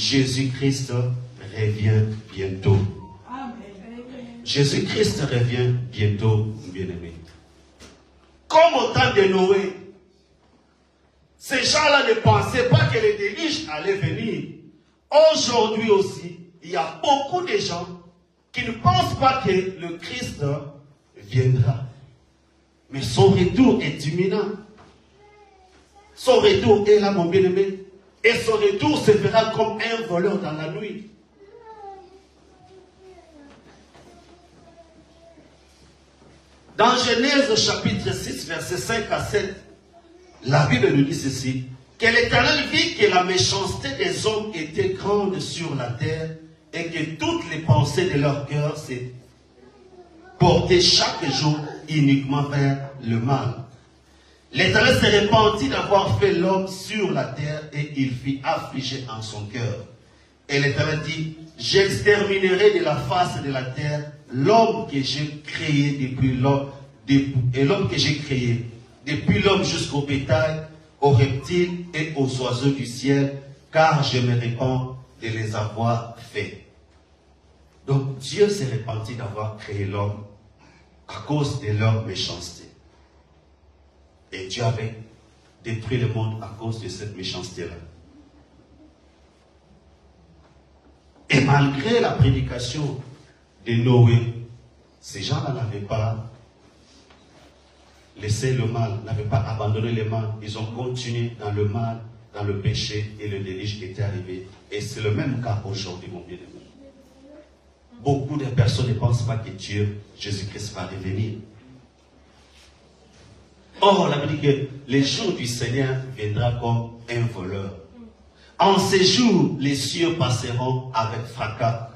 Jésus-Christ revient bientôt. Jésus-Christ revient bientôt, bien-aimés. Comme au temps de Noé, ces gens-là ne pensaient pas que les déluges allaient venir. Aujourd'hui aussi, il y a beaucoup de gens qui ne pensent pas que le Christ viendra. Mais son retour est imminent. Son retour est là, mon bien-aimé. Et son retour se fera comme un voleur dans la nuit. Dans Genèse chapitre 6, versets 5 à 7, la Bible nous dit ceci, que l'Éternel vit que la méchanceté des hommes était grande sur la terre et que toutes les pensées de leur cœur s'étaient portées chaque jour uniquement vers le mal. L'Éternel se repentit d'avoir fait l'homme sur la terre et il fit affliger en son cœur. Et l'Éternel dit, j'exterminerai de la face de la terre l'homme que j'ai créé depuis l'homme, et l'homme que j'ai créé, depuis l'homme jusqu'au bétail, aux reptiles et aux oiseaux du ciel, car je me répands de les avoir faits. Donc Dieu s'est repenti d'avoir créé l'homme à cause de leur méchanceté. Et Dieu avait détruit le monde à cause de cette méchanceté-là. Et malgré la prédication de Noé, ces gens-là n'avaient pas laissé le mal, n'avaient pas abandonné le mal. Ils ont continué dans le mal, dans le péché, et le déluge était arrivé. Et c'est le même cas aujourd'hui, mon bien-aimé. Beaucoup de personnes ne pensent pas que Dieu, Jésus-Christ, va revenir. Or, la Bible dit que les jours du Seigneur viendra comme un voleur. En ces jours, les cieux passeront avec fracas.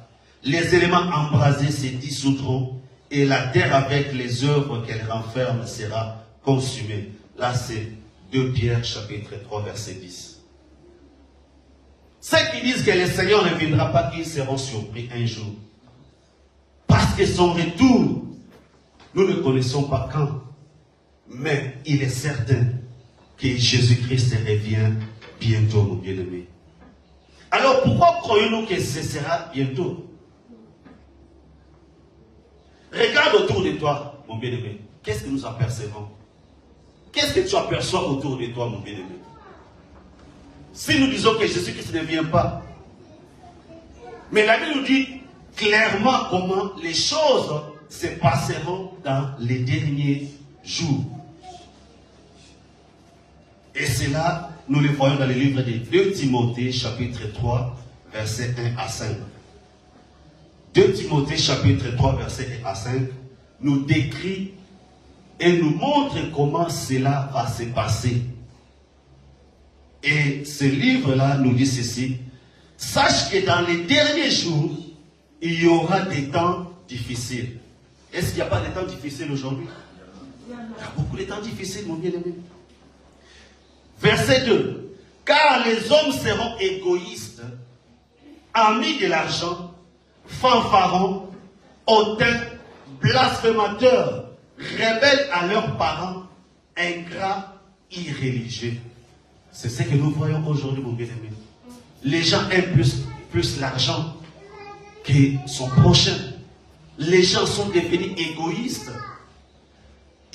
Les éléments embrasés se dissoudront et la terre avec les œuvres qu'elle renferme sera consumée. Là, c'est 2 Pierre chapitre 3 verset 10. Ceux qui disent que le Seigneur ne viendra pas, ils seront surpris un jour. Parce que son retour, nous ne connaissons pas quand. Mais il est certain que Jésus-Christ revient bientôt, mon bien-aimé. Alors pourquoi croyons-nous que ce sera bientôt? Regarde autour de toi, mon bien-aimé. Qu'est-ce que nous apercevons? Qu'est-ce que tu aperçois autour de toi, mon bien-aimé? Si nous disons que Jésus-Christ ne vient pas, mais la Bible nous dit clairement comment les choses se passeront dans les derniers jours. Et cela, nous le voyons dans le livre de 2 Timothée, chapitre 3, versets 1 à 5. 2 Timothée, chapitre 3, versets 1 à 5, nous décrit et nous montre comment cela va se passer. Et ce livre-là nous dit ceci. Sache que dans les derniers jours, il y aura des temps difficiles. Est-ce qu'il n'y a pas de temps difficiles aujourd'hui? Il y a beaucoup de temps difficiles, mon bien-aimé. Verset 2. Car les hommes seront égoïstes, amis de l'argent, fanfarons, hautains, blasphémateurs, rebelles à leurs parents, ingrats, irréligieux. C'est ce que nous voyons aujourd'hui, mon bien-aimé. Les gens aiment plus l'argent que son prochain. Les gens sont devenus égoïstes.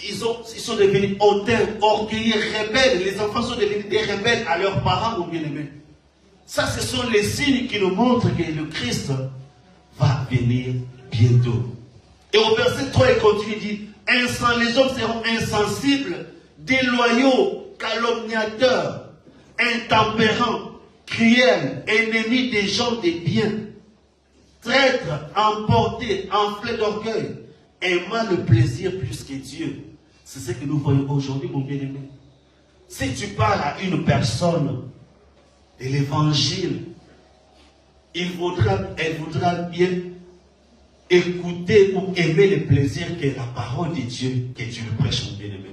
Ils sont devenus hautains, orgueilleux, rebelles. Les enfants sont devenus des rebelles à leurs parents, mon bien-aimé. Ça, ce sont les signes qui nous montrent que le Christ va venir bientôt. Et au verset 3, il continue, il dit, les hommes seront insensibles, déloyaux, calomniateurs, intempérants, cruels, ennemis des gens des biens, traîtres, emportés, enflés d'orgueil, aimant le plaisir plus que Dieu. C'est ce que nous voyons aujourd'hui, mon bien-aimé. Si tu parles à une personne de l'évangile, elle voudra bien écouter ou aimer le plaisir que la parole de Dieu que tu lui prêches, mon bien-aimé.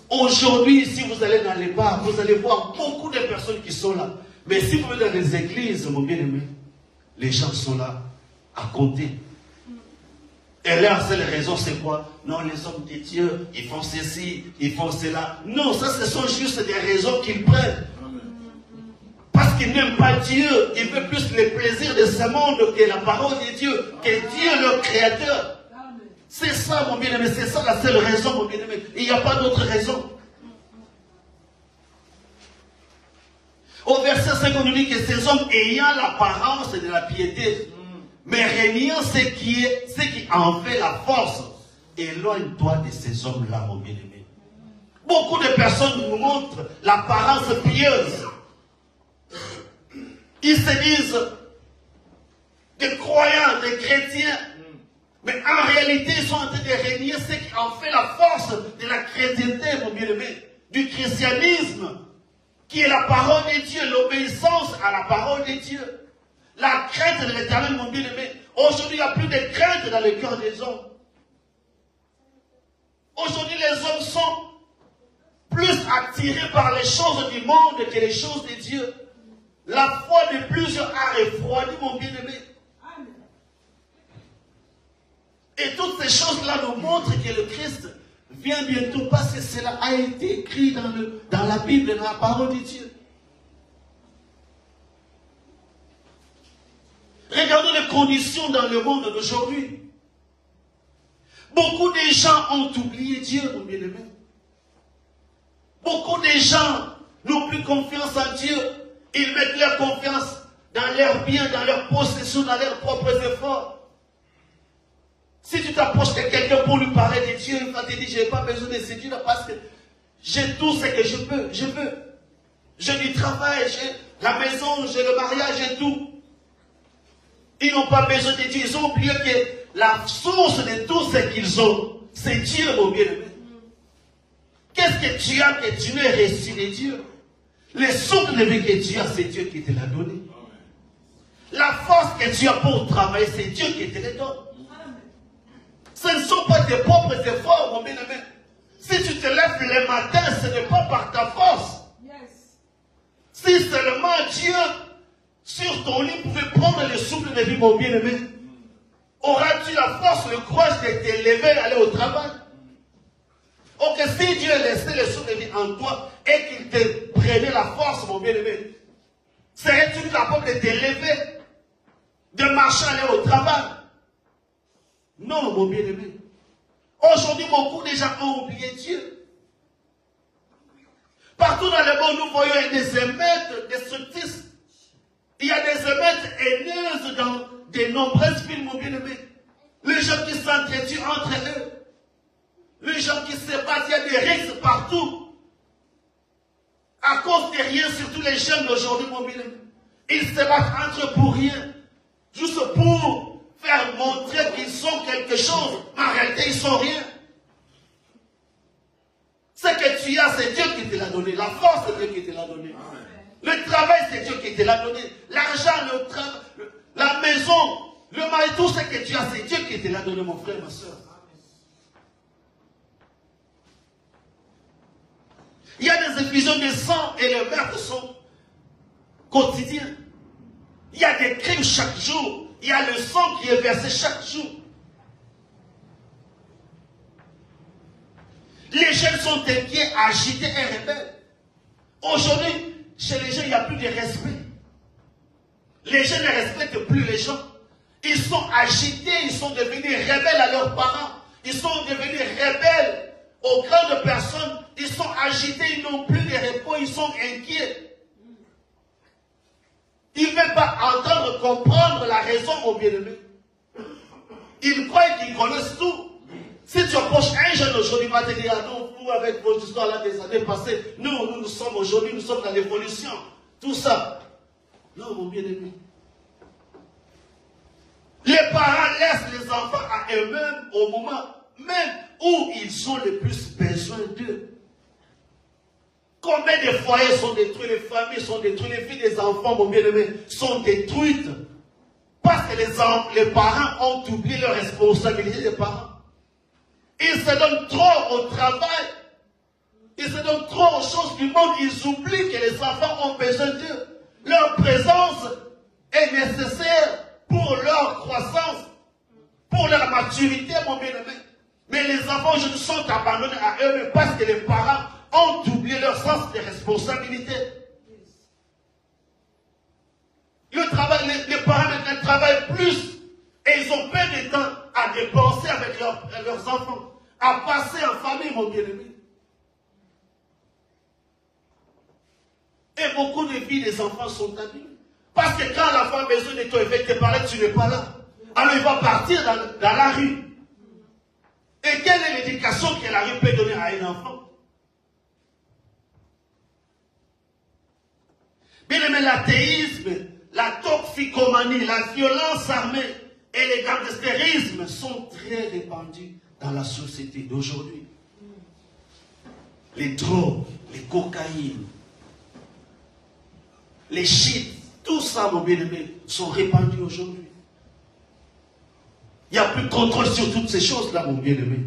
Aujourd'hui, si vous allez dans les bars, vous allez voir beaucoup de personnes qui sont là. Mais si vous allez dans les églises, mon bien-aimé, les gens sont là à compter. Et là, c'est la raison, c'est quoi? Non, les hommes de Dieu, ils font ceci, ils font cela. Non, ça, ce sont juste des raisons qu'ils prennent. Parce qu'il n'aime pas Dieu. Il veut plus les plaisirs de ce monde que la parole de Dieu, que Dieu le Créateur. C'est ça, mon bien-aimé. C'est ça la seule raison, mon bien-aimé. Il n'y a pas d'autre raison. Au verset 5, on nous dit que ces hommes ayant l'apparence de la piété, mais régnant ce qui en fait la force, éloigne-toi de ces hommes-là, mon bien-aimé. Beaucoup de personnes nous montrent l'apparence pieuse. Ils se disent des croyants, des chrétiens, mais en réalité, ils sont en train de régner ce qui en fait la force de la chrétienté, mon bien-aimé, du christianisme, qui est la parole de Dieu, l'obéissance à la parole de Dieu. La crainte de l'Éternel, mon bien-aimé. Aujourd'hui, il n'y a plus de crainte dans le cœur des hommes. Aujourd'hui, les hommes sont plus attirés par les choses du monde que les choses de Dieu. La foi de plusieurs a refroidi, mon bien-aimé. Et toutes ces choses-là nous montrent que le Christ vient bientôt parce que cela a été écrit dans la Bible, dans la parole de Dieu. Regardons les conditions dans le monde d'aujourd'hui. Beaucoup de gens ont oublié Dieu, mon bien-aimé. Beaucoup de gens n'ont plus confiance en Dieu. Ils mettent leur confiance dans leurs biens, dans leurs possessions, dans leurs propres efforts. Si tu t'approches de quelqu'un pour lui parler de Dieu, il va te dire, je n'ai pas besoin de ce Dieu parce que j'ai tout ce que je peux. J'ai du travail, j'ai la maison, j'ai le mariage, j'ai tout. Ils n'ont pas besoin de Dieu. Ils ont oublié que la source de tout ce qu'ils ont, c'est Dieu, mon bien-aimé. Qu'est-ce que tu as que tu n'as reçu de Dieu? Les sources de vie que tu as, c'est Dieu qui te l'a donné. La force que tu as pour travailler, c'est Dieu qui te la donne. Ce ne sont pas tes propres efforts, mon bien-aimé. Si tu te lèves le matin, ce n'est pas par ta force. Si seulement Dieu, sur ton lit, pouvait prendre le souffle de vie, mon bien-aimé, auras-tu la force, le courage de te lever et aller au travail? Or que si Dieu laissait le souffle de vie en toi et qu'il te prenait la force, mon bien-aimé, serais-tu capable de te lever, de marcher, aller au travail? Non, mon bien-aimé. Aujourd'hui, beaucoup de gens ont oublié Dieu. Partout dans le monde, nous voyons des émeutes destructrices. Il y a des émeutes haineuses dans de nombreuses villes, mon bien-aimé. Les gens qui s'entretuent entre eux. Les gens qui se battent, il y a des risques partout. À cause de rien, surtout les jeunes d'aujourd'hui, mon bien-aimé. Ils se battent entre eux pour rien. Juste pour faire montrer qu'ils sont quelque chose. Mais en réalité, ils ne sont rien. Ce que tu as, c'est Dieu qui te l'a donné. La force, c'est Dieu qui te l'a donné. Le travail, c'est Dieu qui te l'a donné. L'argent, la maison, le mari, tout ce que tu as, c'est Dieu qui te l'a donné, mon frère, ma soeur. Il y a des effusions de sang et les meurtres sont quotidiens. Il y a des crimes chaque jour. Il y a le sang qui est versé chaque jour. Les jeunes sont inquiets, agités et rebelles. Aujourd'hui, chez les jeunes, il n'y a plus de respect. Les jeunes ne respectent plus les gens. Ils sont agités, ils sont devenus rebelles à leurs parents. Ils sont devenus rebelles aux grandes personnes. Ils sont agités, ils n'ont plus de repos, ils sont inquiets. Ils ne veulent pas entendre, comprendre la raison, mon bien-aimé. Ils croient qu'ils connaissent tout. Si tu approches un jeune aujourd'hui, il va te dire, ah non, vous avec vos histoires là des années passées, nous sommes aujourd'hui, nous sommes dans l'évolution. Tout ça. Non, mon bien-aimé. Les parents laissent les enfants à eux-mêmes au moment même où ils ont le plus besoin d'eux. Combien de foyers sont détruits, les familles sont détruites, les filles des enfants, mon bien-aimé, sont détruites. Parce que les parents ont oublié leur responsabilité des parents. Ils se donnent trop au travail. Ils se donnent trop aux choses du monde. Ils oublient que les enfants ont besoin d'eux. Leur présence est nécessaire pour leur croissance, pour leur maturité, mon bien-aimé. Mais les enfants aujourd'hui sont abandonnés à eux-mêmes parce que les parents ont oublié leur sens de responsabilité. les parents ne travaillent plus. Et ils ont peu de temps à dépenser avec leurs enfants, à passer en famille, mon bien-aimé. Et beaucoup de vies des enfants sont abîmées. Parce que quand l'enfant a besoin de toi, il veut te parler, tu n'es pas là. Alors il va partir dans la rue. Et quelle est l'éducation que la rue peut donner à un enfant? Bien aimé, l'athéisme, la toxicomanie, la violence armée et les gangstérismes sont très répandus dans la société d'aujourd'hui. Les drogues, les cocaïnes, les shit, tout ça, mon bien-aimé, sont répandus aujourd'hui. Il n'y a plus de contrôle sur toutes ces choses-là, mon bien-aimé.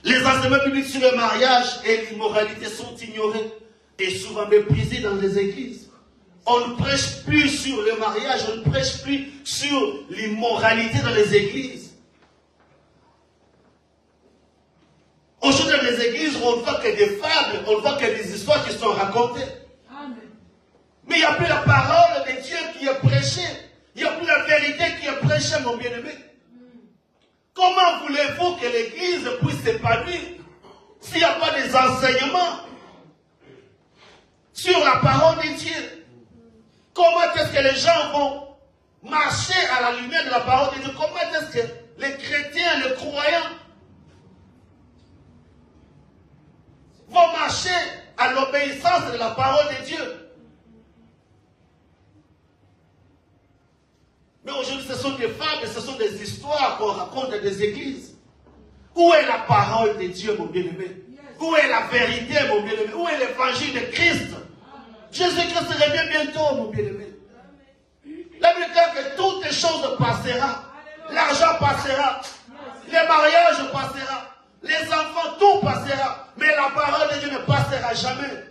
Les enseignements bibliques sur le mariage et l'immoralité sont ignorés et souvent méprisés dans les églises. On ne prêche plus sur le mariage, on ne prêche plus sur l'immoralité dans les églises. Aujourd'hui, dans les églises, on ne voit que des fables, on ne voit que des histoires qui sont racontées. Amen. Mais il n'y a plus la parole de Dieu qui est prêchée. Il n'y a plus la vérité qui est prêchée, mon bien-aimé. Comment voulez-vous que l'église puisse s'épanouir s'il n'y a pas des enseignements sur la parole de Dieu? Comment est-ce que les gens vont marcher à la lumière de la parole de Dieu? Comment est-ce que les chrétiens, les croyants vont marcher à l'obéissance de la parole de Dieu? Mais aujourd'hui, ce sont des fables, ce sont des histoires qu'on raconte dans des églises. Où est la parole de Dieu, mon bien-aimé? Où est la vérité, mon bien-aimé? Où est l'évangile de Christ? Jésus-Christ revient bientôt, mon bien-aimé. La Bible dit que toutes les choses passeront. L'argent passera. Les mariages passeront. Les enfants, tout passera. Mais la parole de Dieu ne passera jamais.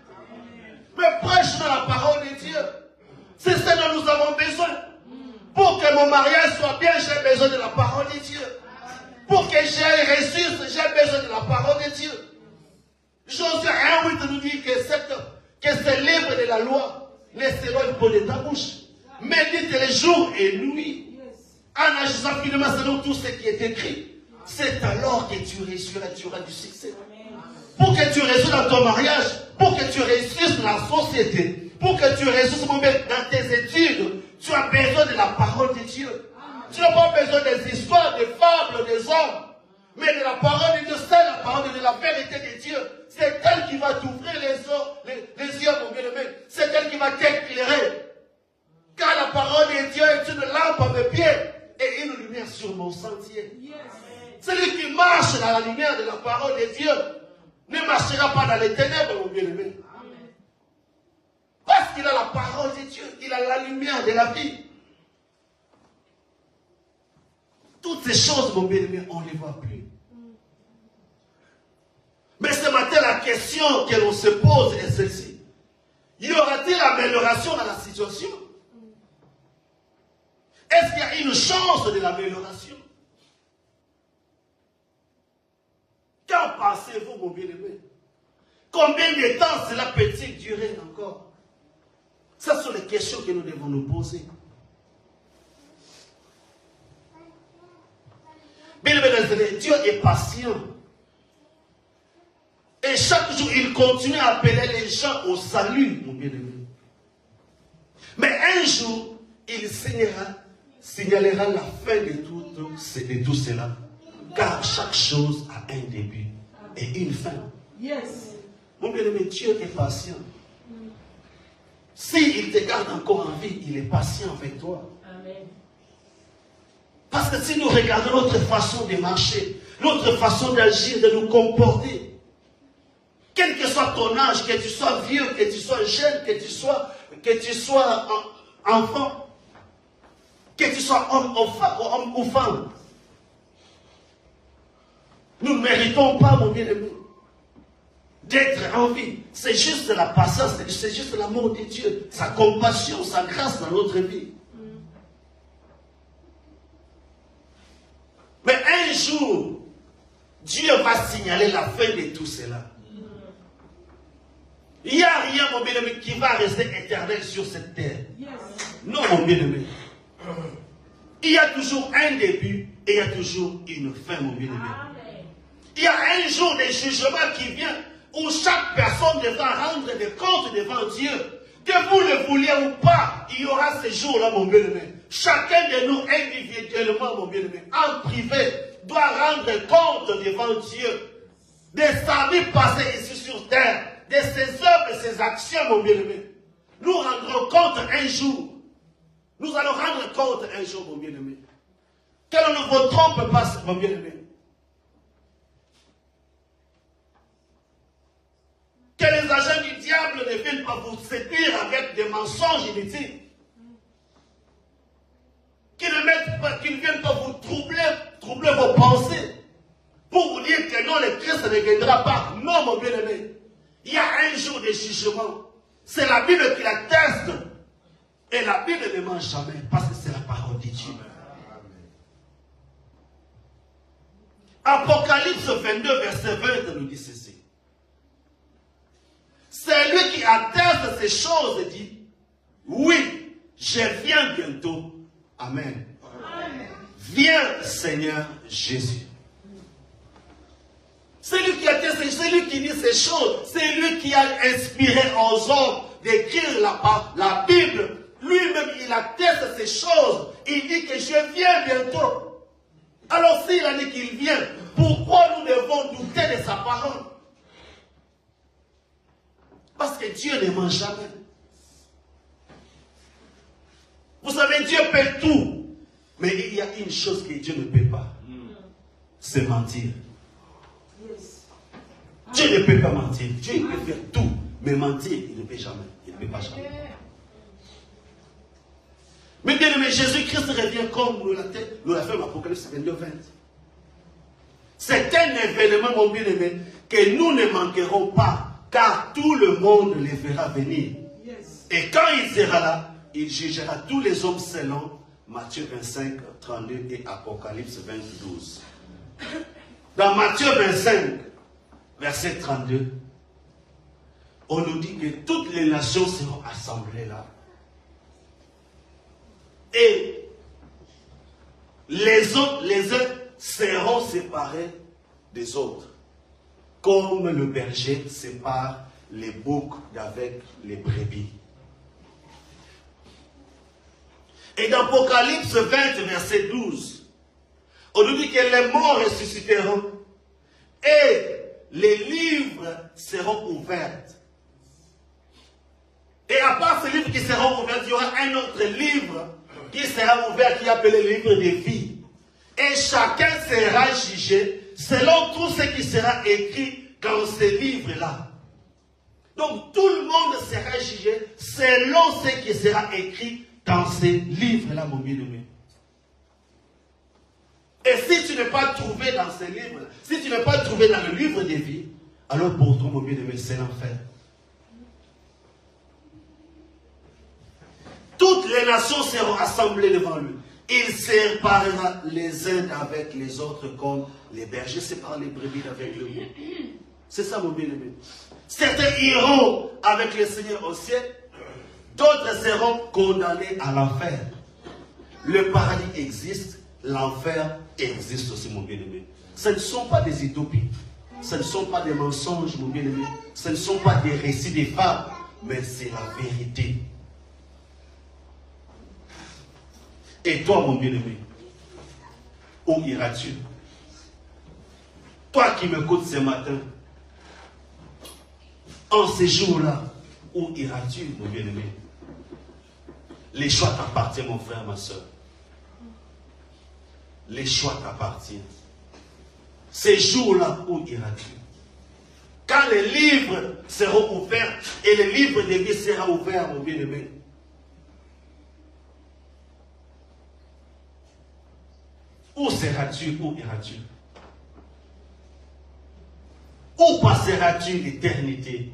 Mais prêche-nous la parole de Dieu. C'est ce dont nous avons besoin. Pour que mon mariage soit bien, j'ai besoin de la parole de Dieu. Pour que j'aille réussir, j'ai besoin de la parole de Dieu. Josué 1:8 nous dit que ce livre de la loi ne s'éloigne pas de ta bouche. Médite les jours et nuits. En agissant finement selon tout ce qui est écrit. C'est alors que tu réussiras, tu auras du succès. Pour que tu réussisses dans ton mariage, pour que tu réussisses dans la société, pour que tu réussisses dans tes études, tu as besoin de la parole de Dieu. Tu n'as pas besoin des histoires, des fables, des hommes. Mais de la parole de Dieu, c'est la parole de la vérité de Dieu. C'est elle qui va t'ouvrir les yeux, mon bien-aimé. C'est elle qui va t'éclairer. Car la parole de Dieu est une lampe à mes pieds et une lumière sur mon sentier. Celui qui marche dans la lumière de la parole de Dieu ne marchera pas dans les ténèbres, mon bien-aimé. Parce qu'il a la parole de Dieu, il a la lumière de la vie. Toutes ces choses, mon bien-aimé, on ne les voit plus. Mais ce matin, la question que l'on se pose est celle-ci. Y aura-t-il amélioration dans la situation? Est-ce qu'il y a une chance de l'amélioration? Qu'en pensez-vous, mon bien-aimé? Combien de temps cela peut-il durer encore? Ce sont les questions que nous devons nous poser. Bien-aimé, Dieu est patient. Et chaque jour, il continue à appeler les gens au salut, mon bien-aimé. Mais un jour, il signalera la fin de tout cela. Car chaque chose a un début et une fin. Yes. Mon bien-aimé, Dieu est patient. S'il te garde encore en vie, il est patient avec toi. Amen. Parce que si nous regardons notre façon de marcher, notre façon d'agir, de nous comporter, quel que soit ton âge, que tu sois vieux, que tu sois jeune, que tu sois enfant, que tu sois homme ou femme, nous ne méritons pas, mon bien-aimé, d'être en vie. C'est juste la patience, c'est juste l'amour de Dieu, sa compassion, sa grâce dans notre vie. Mais un jour, Dieu va signaler la fin de tout cela. Il n'y a rien, mon bien-aimé, qui va rester éternel sur cette terre. Non, mon bien-aimé. Il y a toujours un début et il y a toujours une fin, mon bien-aimé. Il y a un jour de jugement qui vient où chaque personne devra rendre des comptes devant Dieu. Que vous le vouliez ou pas, il y aura ce jour-là, mon bien-aimé. Chacun de nous, individuellement, mon bien-aimé, en privé, doit rendre compte devant Dieu de sa vie passée ici sur terre, de ses œuvres et ses actions, mon bien-aimé. Nous rendrons compte un jour. Nous allons rendre compte un jour, mon bien-aimé. Que l'on ne vous trompe pas, mon bien-aimé. Que les agents du diable ne viennent pas vous séduire avec des mensonges inutiles. Qu'ils ne viennent pas vous troubler vos pensées. Pour vous dire que non, le Christ ne viendra pas. Non, mon bien-aimé. Il y a un jour de jugement. C'est la Bible qui l'atteste. Et la Bible ne ment jamais. Parce que c'est la parole de Dieu. Apocalypse 22, verset 20 nous dit ceci. C'est lui qui atteste ces choses dit, oui, je viens bientôt. Amen. Amen. Viens, Seigneur Jésus. C'est lui qui atteste, c'est lui qui dit ces choses. C'est lui qui a inspiré aux hommes d'écrire la Bible. Lui-même, il atteste ces choses. Il dit que je viens bientôt. Alors s'il a dit qu'il vient, pourquoi nous devons douter de sa parole? Parce que Dieu ne ment jamais. Vous savez, Dieu peut tout. Mais il y a une chose que Dieu ne peut pas. C'est mentir. Dieu ne peut pas mentir. Dieu il peut faire tout. Mais mentir, il ne peut jamais. Il ne peut pas jamais. Mais bien aimé, Jésus-Christ revient comme nous l'a fait dans l'Apocalypse 22, 20. C'est un événement, mon bien-aimé, que nous ne manquerons pas. Car tout le monde les verra venir. Et quand il sera là, il jugera tous les hommes selon Matthieu 25, 32 et Apocalypse 20, 12. Dans Matthieu 25, verset 32, on nous dit que toutes les nations seront assemblées là. Et les uns seront séparés des autres. Comme le berger sépare les boucs d'avec les brebis. Et dans Apocalypse 20, verset 12, on nous dit que les morts ressusciteront et les livres seront ouverts. Et à part ces livres qui seront ouverts, il y aura un autre livre qui sera ouvert, qui est appelé le livre de vie. Et chacun sera jugé selon tout ce qui sera écrit dans ces livres-là. Donc tout le monde sera jugé selon ce qui sera écrit dans ces livres-là, mon bien-aimé. Et si tu n'es pas trouvé dans ces livres-là, si tu n'es pas trouvé dans le livre des vies, alors pour toi, mon bien-aimé, c'est l'enfer. Toutes les nations seront assemblées devant lui. Il séparera les uns avec les autres comme les bergers séparent les brebis avec le veau. C'est ça, mon bien-aimé. Certains iront avec le Seigneur au ciel, d'autres seront condamnés à l'enfer. Le paradis existe, l'enfer existe aussi, mon bien-aimé. Ce ne sont pas des utopies, ce ne sont pas des mensonges, mon bien-aimé. Ce ne sont pas des récits des fables, mais c'est la vérité. Et toi, mon bien-aimé, où iras-tu? Toi qui m'écoutes ce matin, en ces jours-là, où iras-tu, mon bien-aimé? Les choix t'appartiennent, mon frère, ma soeur. Les choix t'appartiennent. Ces jours-là, où iras-tu? Quand les livres seront ouverts et le livre de vie sera ouvert, mon bien-aimé, où seras-tu? Où iras-tu? Où passeras-tu l'éternité?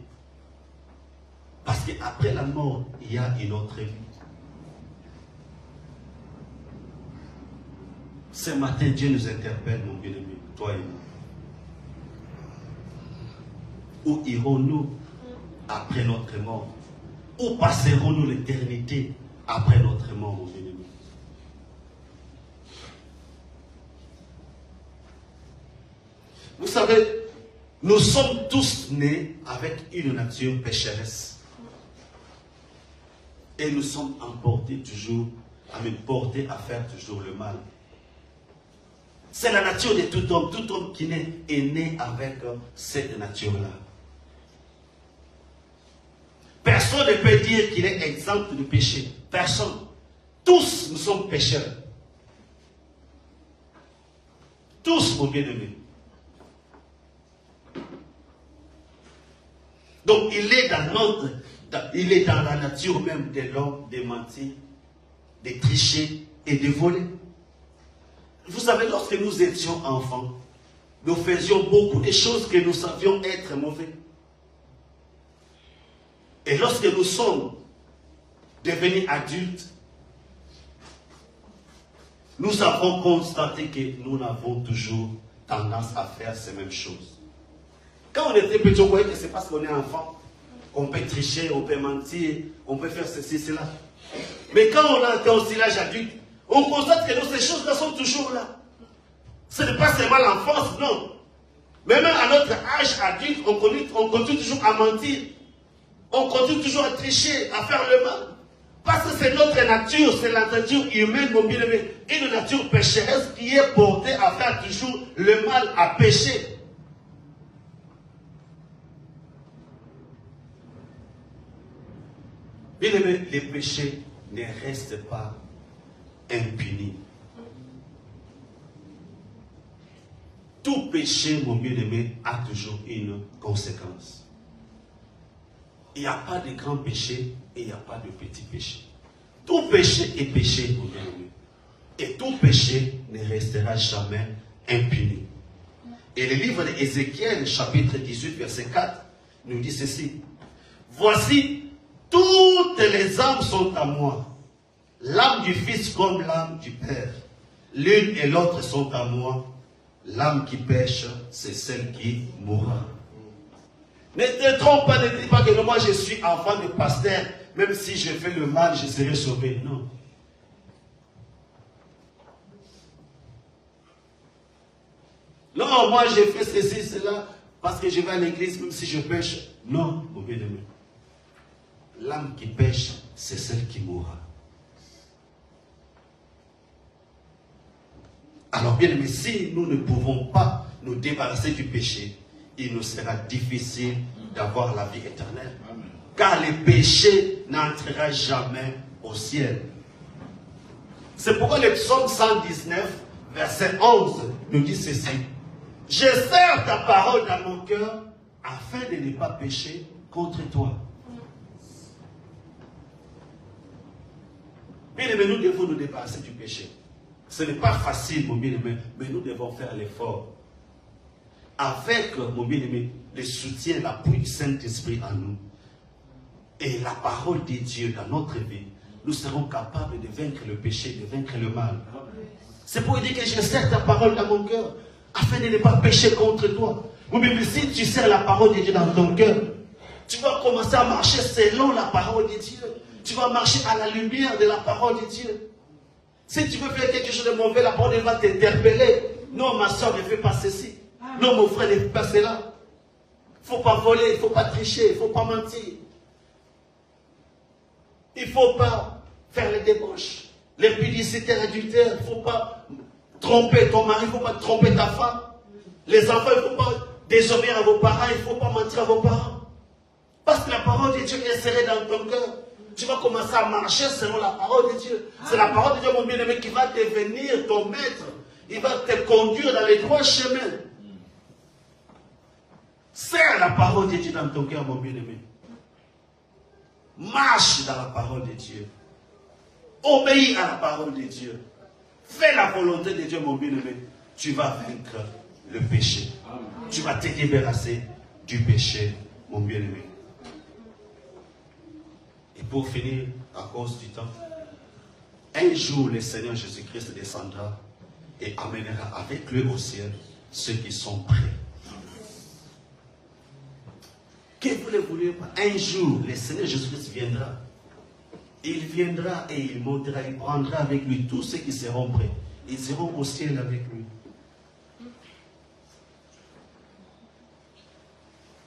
Parce qu'après la mort, il y a une autre vie. Ce matin, Dieu nous interpelle, mon bien-aimé, toi et moi. Où irons-nous après notre mort? Où passerons-nous l'éternité après notre mort, mon bien-aimé? Vous savez, nous sommes tous nés avec une nature pécheresse. Et nous sommes emportés toujours, portés à faire toujours le mal. C'est la nature de tout homme qui est né avec cette nature-là. Personne ne peut dire qu'il est exempt de péché. Personne. Tous nous sommes pécheurs. Tous, mon bien-aimé. Donc il est dans la nature même de l'homme de mentir, de tricher et de voler. Vous savez, lorsque nous étions enfants, nous faisions beaucoup de choses que nous savions être mauvais. Et lorsque nous sommes devenus adultes, nous avons constaté que nous avons toujours tendance à faire ces mêmes choses. Quand on était petit, on croyait que c'est parce qu'on est enfant qu'on peut tricher, on peut mentir, on peut faire ceci, cela. Mais quand on a atteint aussi l'âge adulte, on constate que ces choses-là sont toujours là. Ce n'est pas seulement l'enfance, non. Mais même à notre âge adulte, on continue toujours à mentir. On continue toujours à tricher, à faire le mal. Parce que c'est notre nature, c'est la nature humaine, mon bien-aimé. Une nature pécheresse qui est portée à faire toujours le mal, à pécher. Bien-aimé, les péchés ne restent pas impunis. Tout péché, mon bien-aimé, a toujours une conséquence. Il n'y a pas de grand péché et il n'y a pas de petit péché. Tout péché est péché, mon bien-aimé. Et tout péché ne restera jamais impuni. Et le livre d'Ézéchiel, chapitre 18, verset 4, nous dit ceci. Voici, toutes les âmes sont à moi. L'âme du Fils comme l'âme du Père. L'une et l'autre sont à moi. L'âme qui pêche, c'est celle qui mourra. Ne te trompe pas, ne dis pas que moi je suis enfant de pasteur, même si je fais le mal, je serai sauvé. Non. Non, moi je fais ceci, cela, parce que je vais à l'église, même si je pêche. Non, mon bien-aimé. L'âme qui pêche, c'est celle qui mourra. Alors bien aimé, si nous ne pouvons pas nous débarrasser du péché, il nous sera difficile d'avoir la vie éternelle. Amen. Car le péché n'entrera jamais au ciel. C'est pourquoi le psaume 119, verset 11, nous dit ceci. Je serre ta parole dans mon cœur afin de ne pas pécher contre toi. Bien aimé, nous devons nous débarrasser du péché. Ce n'est pas facile, mon bien-aimé, mais nous devons faire l'effort. Avec, mon bien-aimé, le soutien, l'appui du Saint-Esprit en nous, et la parole de Dieu dans notre vie, nous serons capables de vaincre le péché, de vaincre le mal. C'est pour dire que je serre ta parole dans mon cœur, afin de ne pas pécher contre toi. Mon bien-aimé, si tu serres la parole de Dieu dans ton cœur, tu vas commencer à marcher selon la parole de Dieu. Tu vas marcher à la lumière de la parole de Dieu. Si tu veux faire quelque chose de mauvais, la parole va t'interpeller. Non, ma soeur, ne fais pas ceci. Non, mon frère, ne fais pas cela. Il ne faut pas voler, il ne faut pas tricher, il ne faut pas mentir. Il ne faut pas faire les débauches, les publicités adultères. Il ne faut pas tromper ton mari, il ne faut pas tromper ta femme. Les enfants, il ne faut pas désobéir à vos parents, il ne faut pas mentir à vos parents. Parce que la parole de Dieu est serrée dans ton cœur. Tu vas commencer à marcher selon la parole de Dieu. C'est la parole de Dieu, mon bien-aimé, qui va devenir ton maître. Il va te conduire dans les droits chemins. Serre la parole de Dieu dans ton cœur, mon bien-aimé. Marche dans la parole de Dieu. Obéis à la parole de Dieu. Fais la volonté de Dieu, mon bien-aimé. Tu vas vaincre le péché. Tu vas te débarrasser du péché, mon bien-aimé. Et pour finir, à cause du temps, un jour le Seigneur Jésus-Christ descendra et amènera avec lui au ciel ceux qui sont prêts. Que voulez-vous n'oubliez pas, un jour, le Seigneur Jésus-Christ viendra. Il viendra et il montera, il prendra avec lui tous ceux qui seront prêts. Ils seront au ciel avec lui.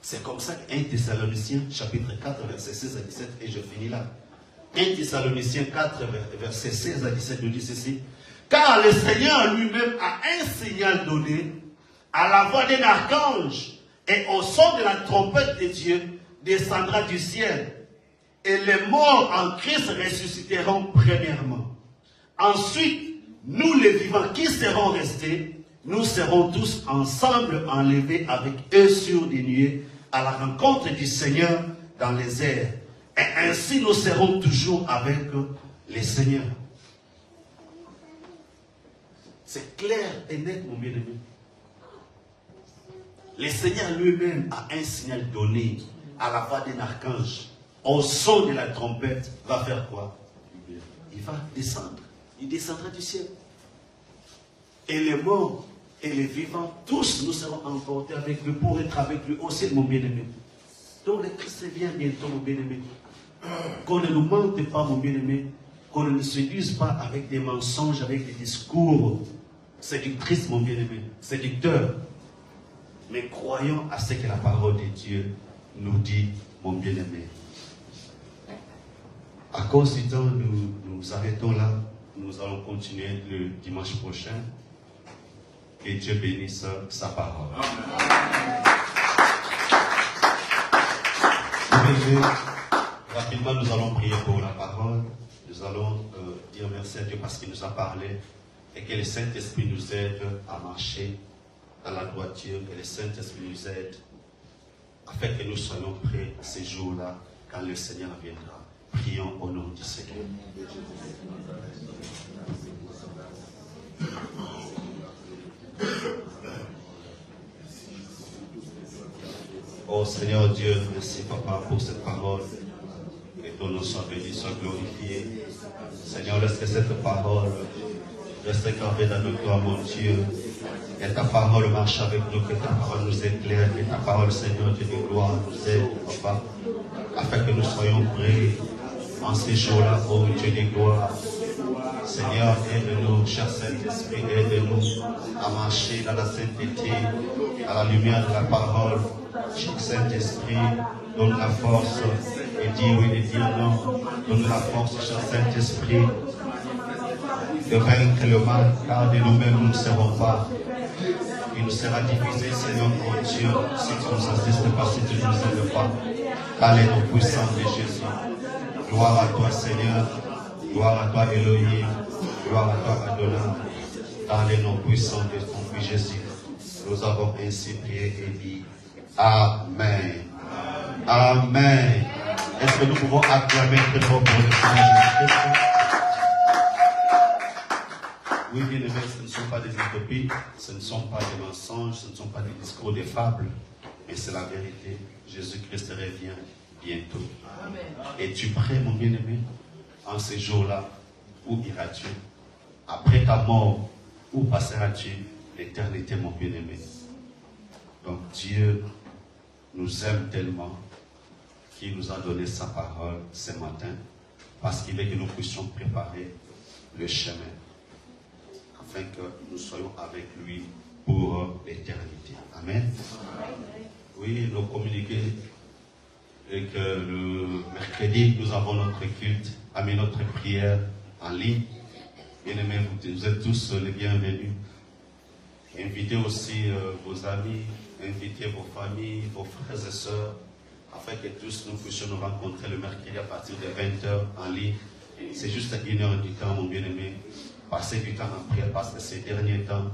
C'est comme ça que 1 Thessaloniciens, chapitre 4, verset 16 à 17, et je finis là. 1 Thessaloniciens 4, verset 16 à 17, nous dit ceci. Car le Seigneur lui-même a un signal donné à la voix d'un archange et au son de la trompette de Dieu descendra du ciel. Et les morts en Christ ressusciteront premièrement. Ensuite, nous les vivants qui serons restés, nous serons tous ensemble enlevés avec eux sur des nuées à la rencontre du Seigneur dans les airs. Et ainsi nous serons toujours avec les Seigneurs. C'est clair et net, mon bien-aimé. Le Seigneur lui-même a un signal donné à la voix d'un archange. Au son de la trompette, va faire quoi? Il va descendre. Il descendra du ciel. Et les morts et les vivants, tous nous serons emportés avec lui pour être avec lui au ciel, mon bien-aimé. Donc le Christ vient bientôt, mon bien-aimé. Qu'on ne nous mente pas, mon bien-aimé. Qu'on ne nous séduise pas avec des mensonges, avec des discours séductrices, mon bien-aimé, séducteurs. Mais croyons à ce que la parole de Dieu nous dit, mon bien-aimé. À cause du temps, nous arrêtons là. Nous allons continuer le dimanche prochain. Que Dieu bénisse sa parole. Rapidement, nous allons prier pour la parole. Nous allons dire merci à Dieu parce qu'il nous a parlé et que le Saint-Esprit nous aide à marcher dans la droiture, que le Saint-Esprit nous aide afin que nous soyons prêts ces jours-là quand le Seigneur viendra. Prions au nom du Seigneur. Oh Seigneur Dieu, merci Papa pour cette parole. Que ton nom soit béni, soit glorifié. Seigneur, laisse que cette parole reste gravée dans notre cœur, mon Dieu. Que ta parole marche avec nous, que ta parole nous éclaire, que ta parole, Seigneur Dieu de gloire, nous aide, Papa, afin que nous soyons prêts en ces jours-là, oh Dieu de gloire. Seigneur, aide-nous, cher Saint-Esprit, aide-nous à marcher dans la sainteté, à la lumière de la parole. Cher Saint-Esprit, donne la force et dire oui et dire non. Donne la force, cher Saint-Esprit, de vaincre le mal, car de nous-mêmes nous ne serons pas. Il nous sera divisé, Seigneur mon Dieu, si tu ne nous assistes pas, si tu ne nous aides pas. Car les noms puissants de Jésus. Gloire à toi, Seigneur. Gloire à toi, Elohim. Gloire à toi, Adonai. Dans les noms puissants de ton Fils Jésus, nous avons ainsi prié et dit Amen. Amen. Est-ce que nous pouvons acclamer très fort pour le Seigneur Jésus-Christ? Oui, bien aimés, ce ne sont pas des utopies, ce ne sont pas des mensonges, ce ne sont pas des discours, des fables, mais c'est la vérité. Jésus-Christ revient bientôt. Amen. Es-tu prêt, mon bien-aimé? En ces jours-là, où iras-tu? Après ta mort, où passeras-tu l'éternité, mon bien-aimé? Donc Dieu nous aime tellement qu'il nous a donné sa parole ce matin, parce qu'il veut que nous puissions préparer le chemin, afin que nous soyons avec lui pour l'éternité. Amen. Oui, nous communiquons et que le mercredi, nous avons notre culte, notre prière en ligne. Bien-aimés, vous êtes tous les bienvenus. Invitez aussi vos amis, invitez vos familles, vos frères et sœurs, afin que tous nous puissions nous rencontrer le mercredi à partir de 20h en ligne. C'est juste 1 heure du temps, mon bien-aimé. Passez du temps en prière, parce que ces derniers temps,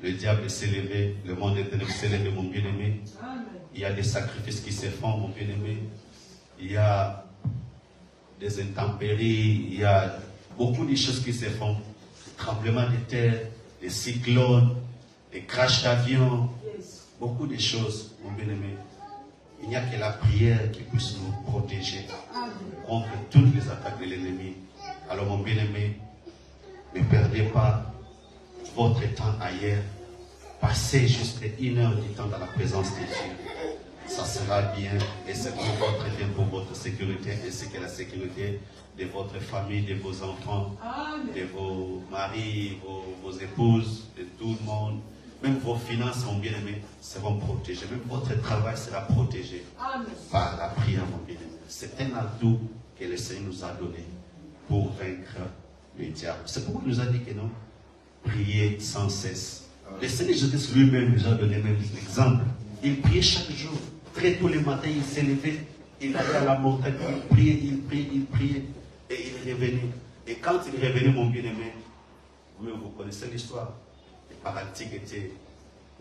le diable s'est levé, le monde des ténèbres s'est levé, mon bien-aimé. Il y a des sacrifices qui se font, mon bien-aimé. Il y a des intempéries, il y a beaucoup de choses qui se font. Des tremblements de terre, des cyclones, des crashs d'avions, beaucoup de choses, mon bien-aimé. Il n'y a que la prière qui puisse nous protéger contre toutes les attaques de l'ennemi. Alors, mon bien-aimé, ne perdez pas votre temps ailleurs. Passez juste 1 heure du temps dans la présence de Dieu. ça sera bien et c'est pour votre bien, pour votre sécurité ainsi que la sécurité de votre famille, de vos enfants, de vos maris, vos épouses, de tout le monde. Même vos finances, mon bien-aimé, seront protégées. Même votre travail sera protégé par la prière, mon bien-aimé. C'est un atout que le Seigneur nous a donné pour vaincre le diable. C'est pourquoi il nous a dit que non, priez sans cesse. Le Seigneur Jésus lui-même nous a donné même l'exemple. Il priait chaque jour. Très tôt le matin, il s'est levé. Il allait à la montagne. Il priait. Et il est revenu. Et quand il est revenu, mon bien-aimé, vous connaissez l'histoire. Les paralytiques étaient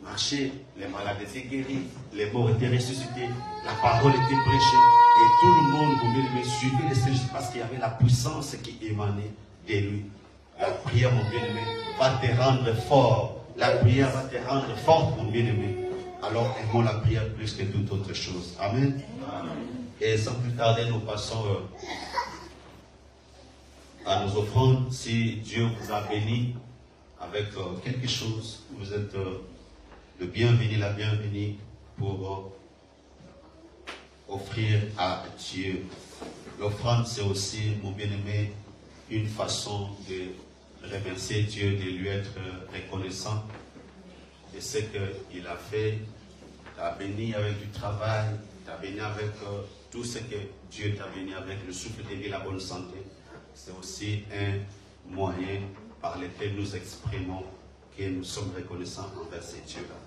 marchés, les malades étaient guéris, les morts étaient ressuscités, la parole était prêchée. Et tout le monde, mon bien-aimé, suivait le Seigneur parce qu'il y avait la puissance qui émanait de lui. La prière, mon bien-aimé, va te rendre fort. La prière va te rendre forte, mon bien-aimé. Alors aimons la prière plus que toute autre chose. Amen. Amen. Et sans plus tarder, nous passons à nos offrandes. Si Dieu vous a béni avec quelque chose, vous êtes le bienvenu, la bienvenue pour offrir à Dieu. L'offrande, c'est aussi, mon bien-aimé, une façon de remercier Dieu, de lui être reconnaissant de ce qu'il a fait. T'as béni avec du travail, t'as béni avec tout ce que Dieu t'a béni avec, le souffle de vie, la bonne santé. C'est aussi un moyen par lequel nous exprimons que nous sommes reconnaissants envers ces dieux-là.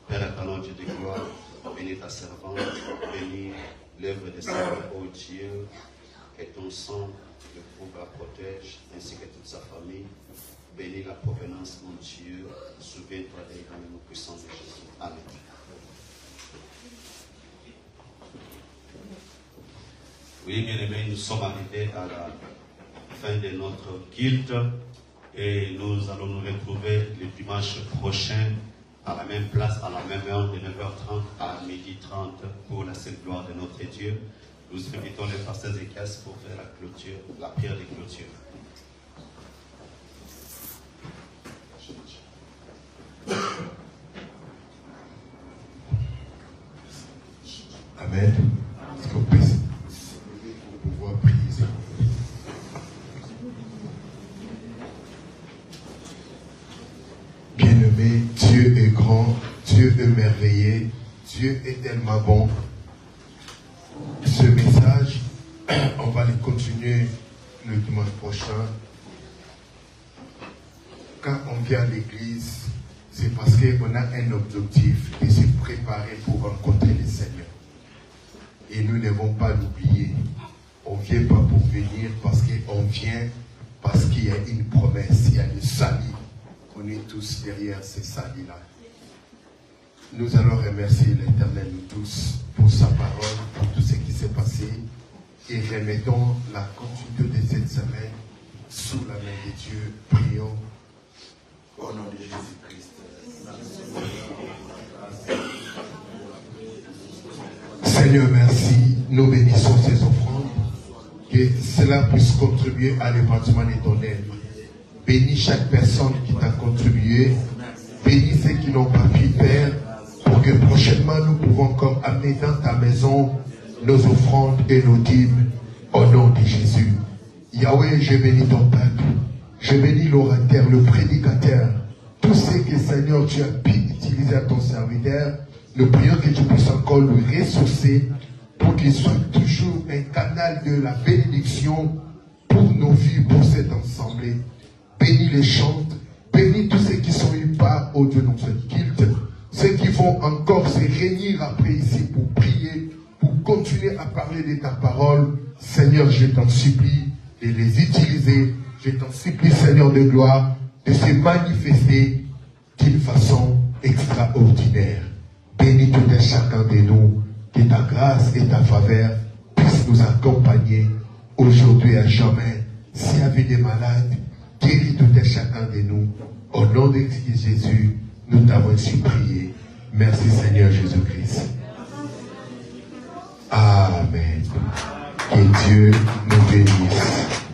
Père éternel, Dieu de gloire, bénis ta servante, bénis l'œuvre de Seigneur, ô Dieu, que ton sang le couvre, la protège, ainsi que toute sa famille. Bénis la provenance, mon Dieu, souviens-toi des grands et puissants de Jésus. Amen. Oui, bien-aimés, nous sommes arrivés à la fin de notre culte et nous allons nous retrouver le dimanche prochain à la même place, à la même heure, de 9h30 à 12h30 pour la sainte gloire de notre Dieu. Nous invitons les pasteurs Échias pour faire la clôture, la prière de clôture. Amen. Est-ce qu'on peut se lever pour pouvoir prier? Bien-aimé, Dieu est grand, Dieu est merveilleux, Dieu est tellement bon. Ce message, on va le continuer le dimanche prochain. Quand on vient à l'église, c'est parce qu'on a un objectif de se préparer pour rencontrer le Seigneur. Et nous ne devons pas l'oublier. On ne vient pas pour venir parce qu'on vient parce qu'il y a une promesse, il y a le salut. On est tous derrière ce salut-là. Nous allons remercier l'Éternel, nous tous, pour sa parole, pour tout ce qui s'est passé. Et remettons la continuité de cette semaine sous la main de Dieu. Prions au nom de Jésus-Christ. Seigneur, merci. Nous bénissons ces offrandes. Que cela puisse contribuer à l'épanouissement de ton œuvre. Bénis chaque personne qui t'a contribué. Bénis ceux qui n'ont pas pu faire. Pour que prochainement nous pouvons comme amener dans ta maison nos offrandes et nos dîmes au nom de Jésus. Yahweh, je bénis ton peuple. Je bénis l'orateur, le prédicateur. Tout ce que Seigneur tu as pu utiliser à ton serviteur. Nous prions que tu puisses encore le ressourcer pour qu'il soit toujours un canal de la bénédiction pour nos vies, pour cette assemblée. Bénis les chantes, bénis tous ceux qui sont eu part au Dieu dans ce culte, ceux qui vont encore se réunir après ici pour prier, pour continuer à parler de ta parole. Seigneur, je t'en supplie de les utiliser. Je t'en supplie, Seigneur de gloire, de se manifester d'une façon extraordinaire. Bénis tout un chacun de nous, que ta grâce et ta faveur puissent nous accompagner aujourd'hui à jamais. S'il y avait des malades, guéris tout un chacun de nous. Au nom de Jésus, nous t'avons ainsi prié. Merci Seigneur Jésus-Christ. Amen. Que Dieu nous bénisse.